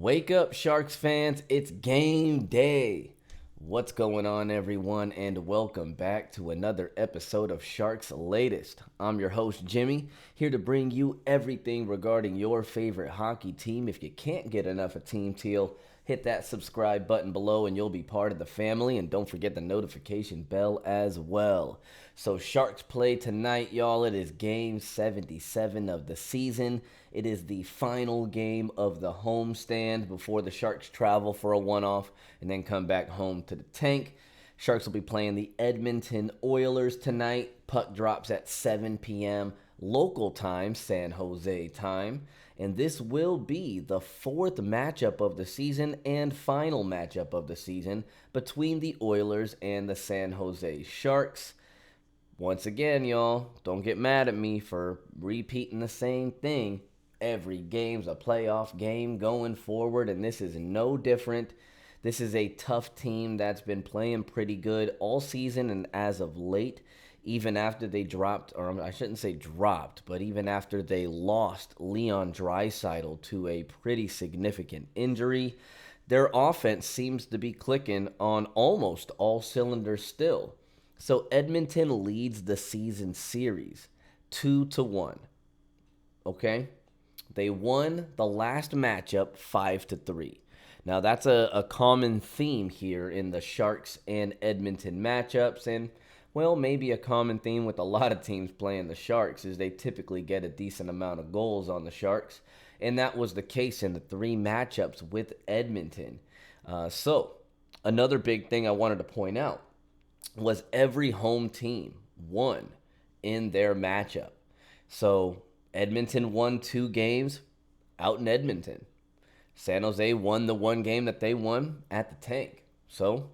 Wake up, Sharks fans. It's game day. What's going on, everyone, and welcome back to another episode of Sharks Latest. I'm your host, Jimmy, here to bring you everything regarding your favorite hockey team. If you can't get enough of Team Teal, hit that subscribe button below and you'll be part of the family. And don't forget the notification bell as well. So Sharks play tonight, y'all. It is game 77 of the season. It is the final game of the homestand before the Sharks travel for a one-off and then come back home to the tank. Sharks will be playing the Edmonton Oilers tonight. Puck drops at 7 p.m. local time, San Jose time. And this will be the fourth matchup of the season and final matchup of the season between the Oilers and the San Jose Sharks. Once again, y'all, don't get mad at me for repeating the same thing. Every game's a playoff game going forward, and this is no different. This is a tough team that's been playing pretty good all season and as of late, even after they dropped, or I shouldn't say dropped, but even after they lost Leon Draisaitl to a pretty significant injury, their offense seems to be clicking on almost all cylinders still. So Edmonton leads the season series 2-1. Okay? They won the last matchup 5-3. Now that's a common theme here in the Sharks and Edmonton matchups, and well, maybe a common theme with a lot of teams playing the Sharks is they typically get a decent amount of goals on the Sharks, and that was the case in the three matchups with Edmonton. So another big thing I wanted to point out was every home team won in their matchup. So Edmonton won 2 games out in Edmonton. San Jose won the 1 game that they won at the tank. So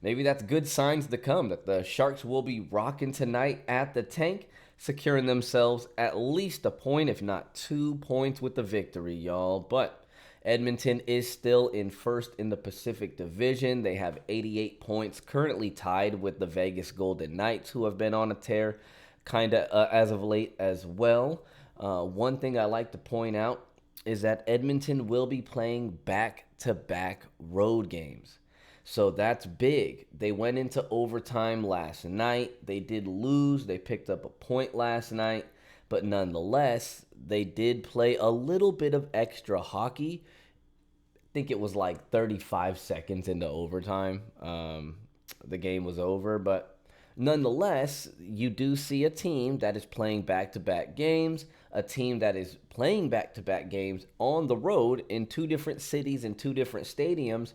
maybe that's good signs to come that the Sharks will be rocking tonight at the tank, securing themselves at least a point, if not 2 points with the victory, y'all. But Edmonton is still in first in the Pacific Division. They have 88 points, currently tied with the Vegas Golden Knights, who have been on a tear kind of as of late as well. One thing I like to point out is that Edmonton will be playing back-to-back road games. So that's big. They went into overtime last night. They did lose. They picked up a point last night. But nonetheless, they did play a little bit of extra hockey. I think it was like 35 seconds into overtime. The game was over. But nonetheless, you do see a team that is playing back-to-back games, a team that is playing back-to-back games on the road in 2 different cities and 2 different stadiums.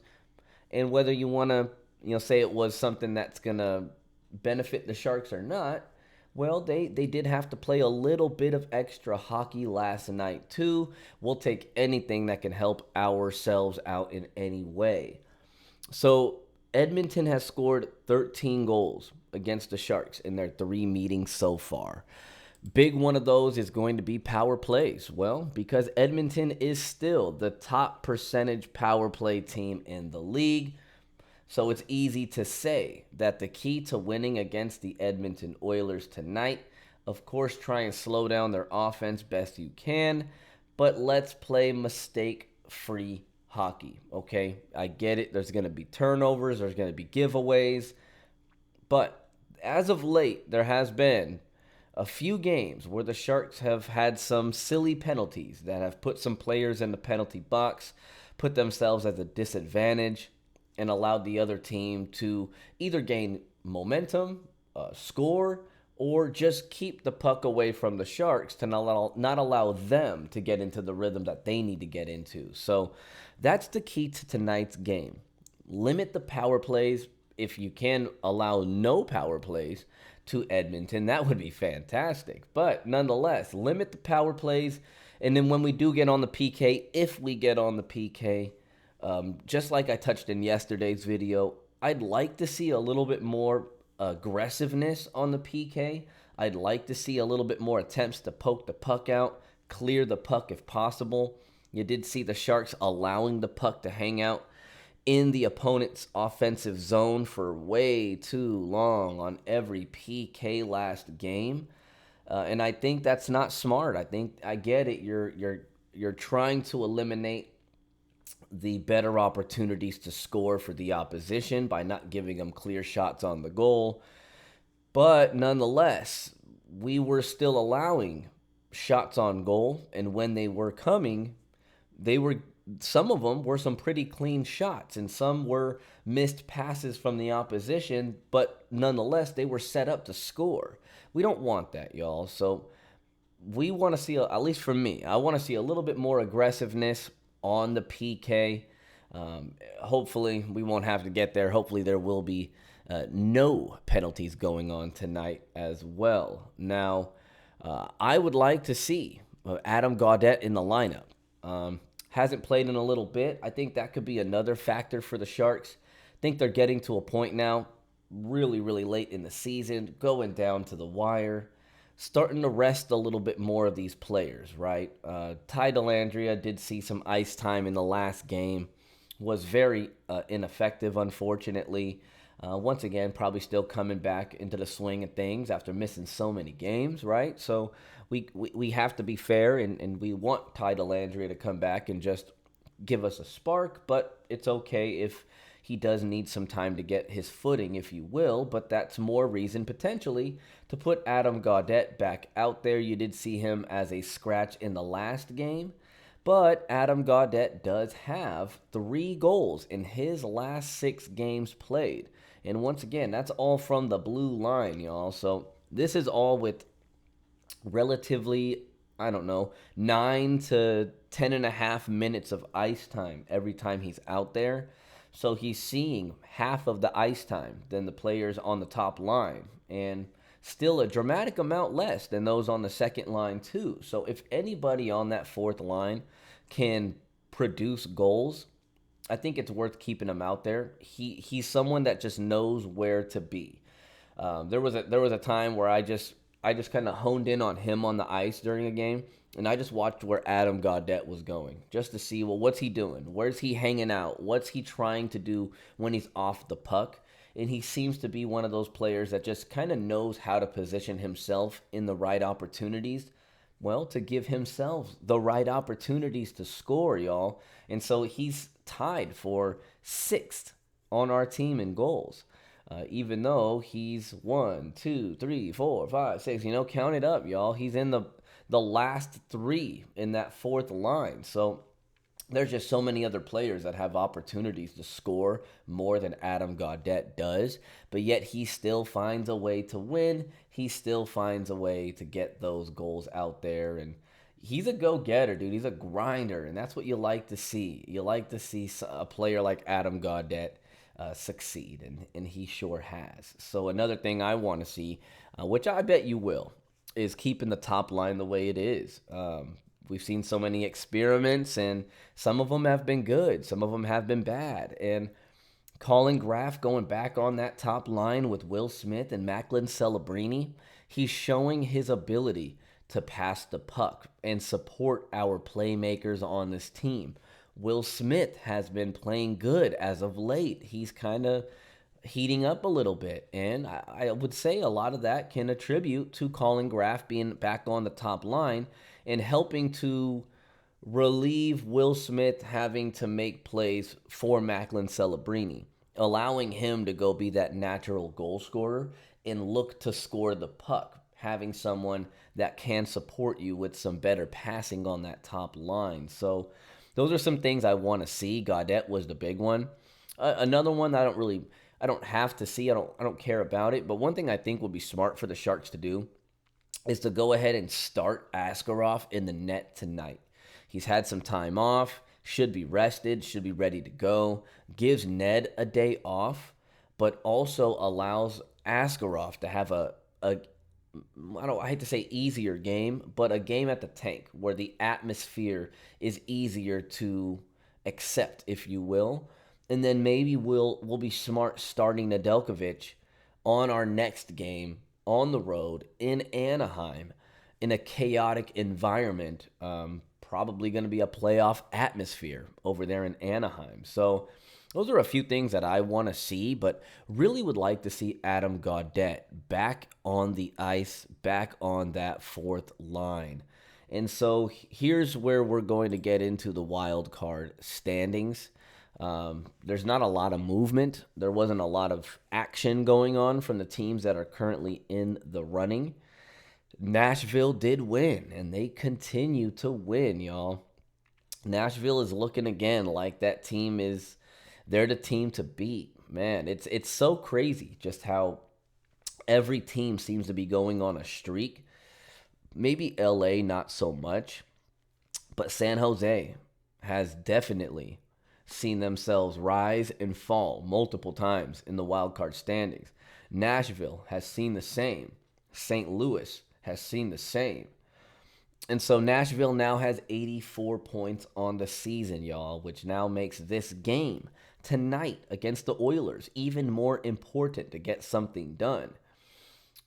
And whether you want to, say it was something that's going to benefit the Sharks or not, well, they did have to play a little bit of extra hockey last night, too. We'll take anything that can help ourselves out in any way. So Edmonton has scored 13 goals against the Sharks in their 3 meetings so far. Big one of those is going to be power plays. Well, because Edmonton is still the top percentage power play team in the league. So it's easy to say that the key to winning against the Edmonton Oilers tonight, of course, try and slow down their offense best you can, but let's play mistake-free hockey, okay? I get it. There's going to be turnovers. There's going to be giveaways. But as of late, there has been a few games where the Sharks have had some silly penalties that have put some players in the penalty box, put themselves at a disadvantage, and allowed the other team to either gain momentum, score, or just keep the puck away from the Sharks to not allow them to get into the rhythm that they need to get into. So that's the key to tonight's game. Limit the power plays. If you can allow no power plays to Edmonton, that would be fantastic. But nonetheless, limit the power plays. And then when we do get on the PK, if we get on the PK, just like I touched in yesterday's video, I'd like to see a little bit more aggressiveness on the PK. I'd like to see a little bit more attempts to poke the puck out, clear the puck if possible. You did see the Sharks allowing the puck to hang out in the opponent's offensive zone for way too long on every PK last game. And I think that's not smart. I get it. You're trying to eliminate the better opportunities to score for the opposition by not giving them clear shots on the goal. But nonetheless, we were still allowing shots on goal, and when they were coming, they were some of them were some pretty clean shots, and some were missed passes from the opposition, but nonetheless, they were set up to score. We don't want that, y'all. So we want to see, at least for me, I want to see a little bit more aggressiveness on the PK. Hopefully, we won't have to get there. Hopefully, there will be no penalties going on tonight as well. Now, I would like to see Adam Gaudette in the lineup. Hasn't played in a little bit. I think that could be another factor for the Sharks. I think they're getting to a point now, really, really late in the season, going down to the wire, starting to rest a little bit more of these players, right? Ty Dellandrea did see some ice time in the last game, was very ineffective, unfortunately. Once again, probably still coming back into the swing of things after missing so many games, right? So we have to be fair, and we want Ty Dellandrea to come back and just give us a spark, but it's okay if he does need some time to get his footing, if you will, but that's more reason potentially to put Adam Gaudette back out there. You did see him as a scratch in the last game, but Adam Gaudette does have 3 goals in his last 6 games played. And once again, that's all from the blue line, y'all. So this is all with relatively, 9 to 10.5 minutes of ice time every time he's out there. So he's seeing half of the ice time than the players on the top line, and still a dramatic amount less than those on the second line too. So if anybody on that fourth line can produce goals, I think it's worth keeping him out there. He's someone that just knows where to be. There was a time where I just kind of honed in on him on the ice during a game, and I just watched where Adam Gaudette was going, just to see, well, what's he doing? Where's he hanging out? What's he trying to do when he's off the puck? And he seems to be one of those players that just kind of knows how to position himself in the right opportunities, well, to give himself the right opportunities to score, y'all. And so he's tied for 6th on our team in goals. Even though he's 1, 2, 3, 4, 5, 6, count it up, y'all. He's in the last 3 in that fourth line. So there's just so many other players that have opportunities to score more than Adam Gaudette does, but yet he still finds a way to win. He still finds a way to get those goals out there, and he's a go-getter, dude. He's a grinder, and that's what you like to see. You like to see a player like Adam Gaudette succeed, and he sure has. So another thing I want to see, which I bet you will, is keeping the top line the way it is. We've seen so many experiments, and some of them have been good, some of them have been bad. And Colin Graff going back on that top line with Will Smith and Macklin Celebrini, he's showing his ability to pass the puck and support our playmakers on this team. Will Smith has been playing good as of late. He's kind of heating up a little bit, and I would say a lot of that can attribute to Colin Graff being back on the top line and helping to relieve Will Smith having to make plays for Macklin Celebrini, allowing him to go be that natural goal scorer and look to score the puck, having someone that can support you with some better passing on that top line. So those are some things I want to see. Gaudette was the big one. Another one that I don't have to see. I don't care about it. But one thing I think would be smart for the Sharks to do is to go ahead and start Askarov in the net tonight. He's had some time off, should be rested, should be ready to go. Gives Ned a day off, but also allows Askarov to have I hate to say easier game, but a game at the tank where the atmosphere is easier to accept, if you will. And then maybe we'll be smart starting Nedeljkovic on our next game on the road in Anaheim in a chaotic environment. Probably going to be a playoff atmosphere over there in Anaheim. So those are a few things that I want to see, but really would like to see Adam Gaudette back on the ice, back on that fourth line. And so here's where we're going to get into the wild card standings. There's not a lot of movement. There wasn't a lot of action going on from the teams that are currently in the running. Nashville did win, and they continue to win, y'all. Nashville is looking again like they're the team to beat. Man, it's so crazy just how every team seems to be going on a streak. Maybe LA not so much, but San Jose has definitely seen themselves rise and fall multiple times in the wild card standings. Nashville has seen the same. St. Louis has seen the same. And so Nashville now has 84 points on the season, y'all, which now makes this game tonight against the Oilers even more important to get something done.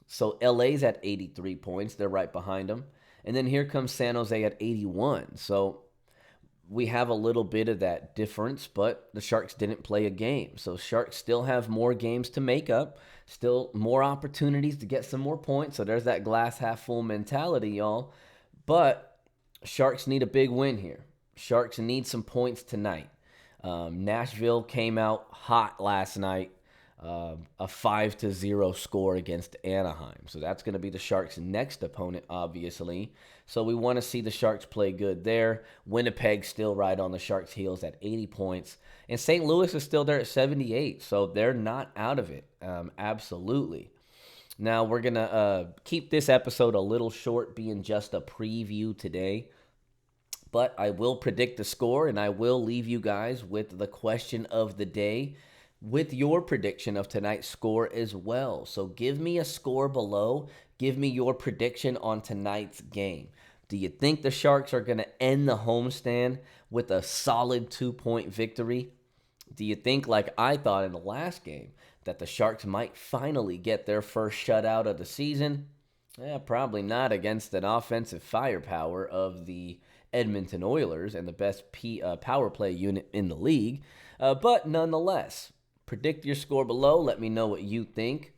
So LA's at 83 points. They're right behind them. And then here comes San Jose at 81. So we have a little bit of that difference, but the Sharks didn't play a game. So Sharks still have more games to make up, still more opportunities to get some more points. So there's that glass half full mentality, y'all. But Sharks need a big win here. Sharks need some points tonight. Nashville came out hot last night. A 5-0 score against Anaheim. So that's going to be the Sharks' next opponent, obviously. So we want to see the Sharks play good there. Winnipeg still right on the Sharks' heels at 80 points. And St. Louis is still there at 78. So they're not out of it. Absolutely. Now we're going to keep this episode a little short, being just a preview today. But I will predict the score, and I will leave you guys with the question of the day with your prediction of tonight's score as well. So give me a score below. Give me your prediction on tonight's game. Do you think the Sharks are going to end the homestand with a solid 2-point victory? Do you think, like I thought in the last game, that the Sharks might finally get their first shutout of the season? Probably not against an offensive firepower of the Edmonton Oilers and the best power play unit in the league. But nonetheless, predict your score below. Let me know what you think.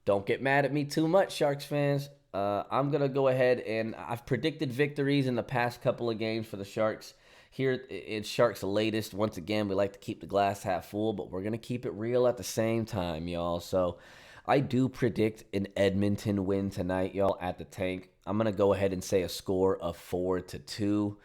Don't get mad at me too much, Sharks fans. I'm going to go ahead and I've predicted victories in the past couple of games for the Sharks. Here it's Sharks' latest. Once again, we like to keep the glass half full, but we're going to keep it real at the same time, y'all. So I do predict an Edmonton win tonight, y'all, at the Tank. I'm going to go ahead and say a score of 4-2.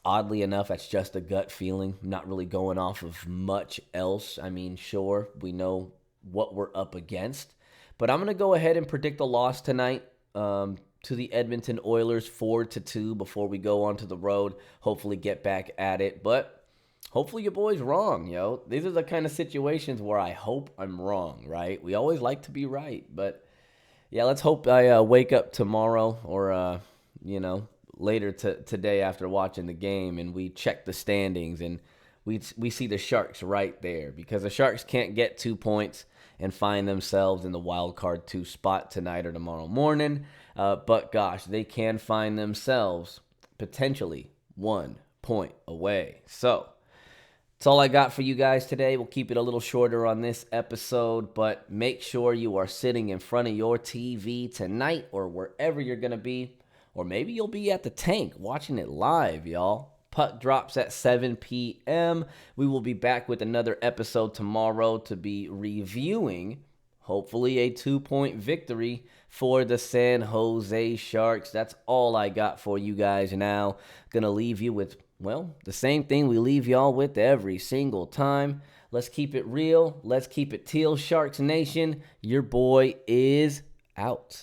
Oddly enough, that's just a gut feeling. I'm not really going off of much else. I mean, sure, we know what we're up against. But I'm going to go ahead and predict a loss tonight to the Edmonton Oilers, 4-2, before we go onto the road. Hopefully get back at it. But hopefully your boy's wrong, yo. These are the kind of situations where I hope I'm wrong, right? We always like to be right. But, yeah, let's hope I wake up tomorrow or, later today after watching the game, and we check the standings, and we see the Sharks right there, because the Sharks can't get 2 points and find themselves in the wild card 2 spot tonight or tomorrow morning. But gosh, they can find themselves potentially 1 point away. So that's all I got for you guys today. We'll keep it a little shorter on this episode, but make sure you are sitting in front of your TV tonight or wherever you're going to be. Or maybe you'll be at the Tank watching it live, y'all. Puck drops at 7 p.m. We will be back with another episode tomorrow to be reviewing, hopefully, a 2-point victory for the San Jose Sharks. That's all I got for you guys now. Gonna leave you with, well, the same thing we leave y'all with every single time. Let's keep it real. Let's keep it teal, Sharks Nation. Your boy is out.